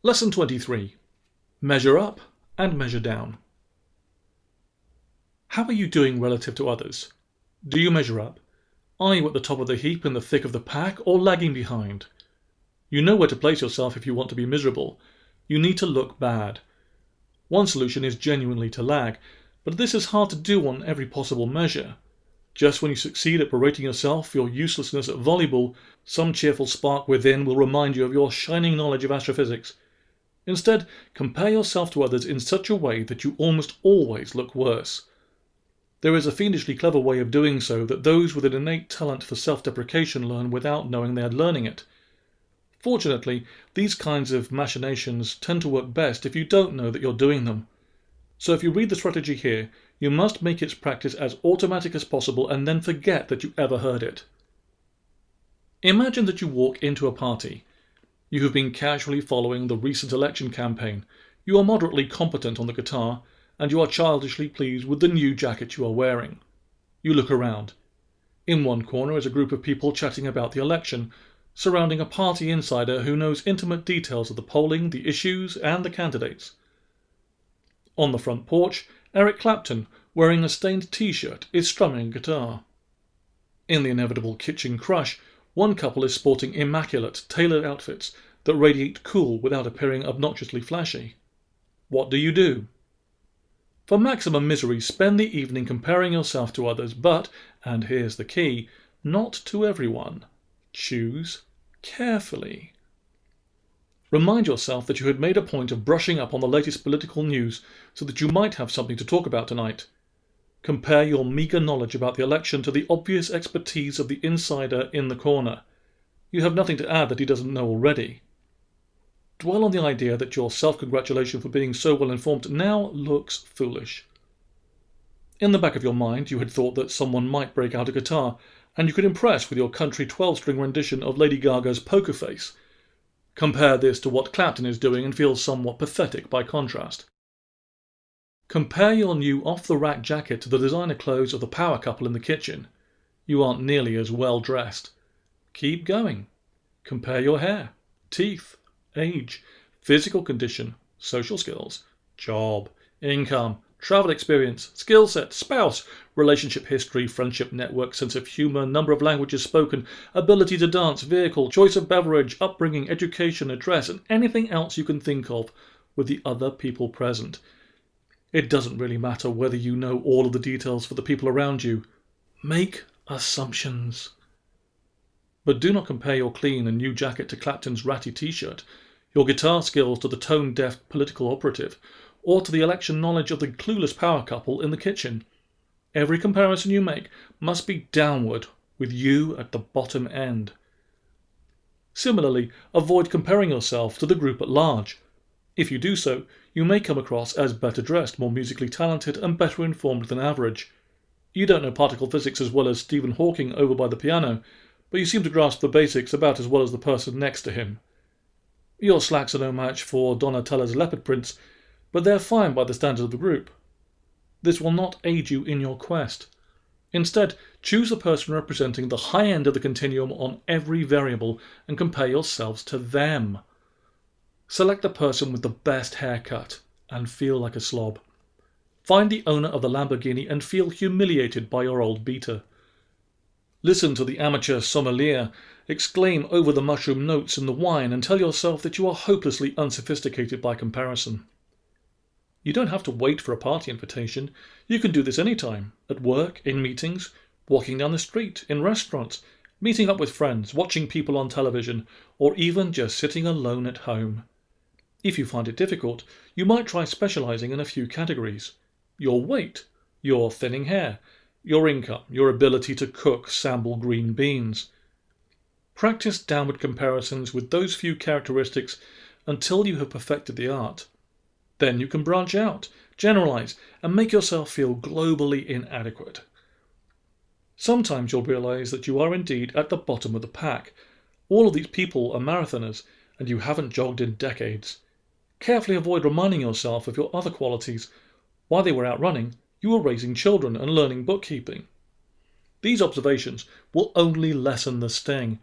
Lesson 23. Measure up and measure down. How are you doing relative to others? Do you measure up? Are you at the top of the heap in the thick of the pack or lagging behind? You know where to place yourself if you want to be miserable. You need to look bad. One solution is genuinely to lag, but this is hard to do on every possible measure. Just when you succeed at berating yourself for your uselessness at volleyball, some cheerful spark within will remind you of your shining knowledge of astrophysics. Instead, compare yourself to others in such a way that you almost always look worse. There is a fiendishly clever way of doing so that those with an innate talent for self-deprecation learn without knowing they are learning it. Fortunately, these kinds of machinations tend to work best if you don't know that you're doing them. So if you read the strategy here, you must make its practice as automatic as possible and then forget that you ever heard it. Imagine that you walk into a party. You have been casually following the recent election campaign. You are moderately competent on the guitar, and you are childishly pleased with the new jacket you are wearing. You look around. In one corner is a group of people chatting about the election, surrounding a party insider who knows intimate details of the polling, the issues, and the candidates. On the front porch, Eric Clapton, wearing a stained t-shirt, is strumming a guitar. In the inevitable kitchen crush, one couple is sporting immaculate, tailored outfits that radiate cool without appearing obnoxiously flashy. What do? For maximum misery, spend the evening comparing yourself to others, but, and here's the key, not to everyone. Choose carefully. Remind yourself that you had made a point of brushing up on the latest political news so that you might have something to talk about tonight. Compare your meagre knowledge about the election to the obvious expertise of the insider in the corner. You have nothing to add that he doesn't know already. Dwell on the idea that your self-congratulation for being so well informed now looks foolish. In the back of your mind, you had thought that someone might break out a guitar, and you could impress with your country 12-string rendition of Lady Gaga's Poker Face. Compare this to what Clapton is doing and feel somewhat pathetic by contrast. Compare your new off-the-rack jacket to the designer clothes of the power couple in the kitchen. You aren't nearly as well dressed. Keep going. Compare your hair, teeth, age, physical condition, social skills, job, income, travel experience, skill set, spouse, relationship history, friendship network, sense of humor, number of languages spoken, ability to dance, vehicle, choice of beverage, upbringing, education, address, and anything else you can think of with the other people present. It doesn't really matter whether you know all of the details for the people around you. Make assumptions. But do not compare your clean and new jacket to Clapton's ratty t-shirt, your guitar skills to the tone-deaf political operative, or to the election knowledge of the clueless power couple in the kitchen. Every comparison you make must be downward, with you at the bottom end. Similarly, avoid comparing yourself to the group at large. If you do so, you may come across as better dressed, more musically talented, and better informed than average. You don't know particle physics as well as Stephen Hawking over by the piano, but you seem to grasp the basics about as well as the person next to him. Your slacks are no match for Donatella's leopard prints, but they're fine by the standards of the group. This will not aid you in your quest. Instead, choose a person representing the high end of the continuum on every variable and compare yourselves to them. Select the person with the best haircut and feel like a slob. Find the owner of the Lamborghini and feel humiliated by your old beater. Listen to the amateur sommelier exclaim over the mushroom notes in the wine and tell yourself that you are hopelessly unsophisticated by comparison. You don't have to wait for a party invitation. You can do this anytime, at work, in meetings, walking down the street, in restaurants, meeting up with friends, watching people on television, or even just sitting alone at home. If you find it difficult, you might try specializing in a few categories. Your weight, your thinning hair, your income, your ability to cook sample green beans. Practice downward comparisons with those few characteristics until you have perfected the art. Then you can branch out, generalize, and make yourself feel globally inadequate. Sometimes you'll realize that you are indeed at the bottom of the pack. All of these people are marathoners, and you haven't jogged in decades. Carefully avoid reminding yourself of your other qualities. While they were out running, you were raising children and learning bookkeeping. These observations will only lessen the sting.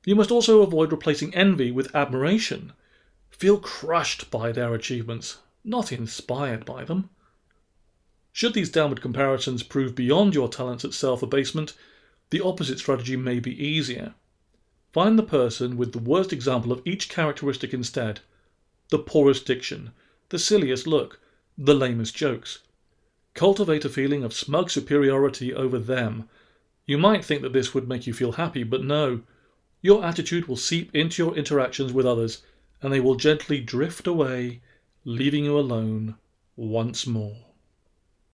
You must also avoid replacing envy with admiration. Feel crushed by their achievements, not inspired by them. Should these downward comparisons prove beyond your talents at self-abasement, the opposite strategy may be easier. Find the person with the worst example of each characteristic instead: the poorest diction, the silliest look, the lamest jokes. Cultivate a feeling of smug superiority over them. You might think that this would make you feel happy, but no. Your attitude will seep into your interactions with others, and they will gently drift away, leaving you alone once more.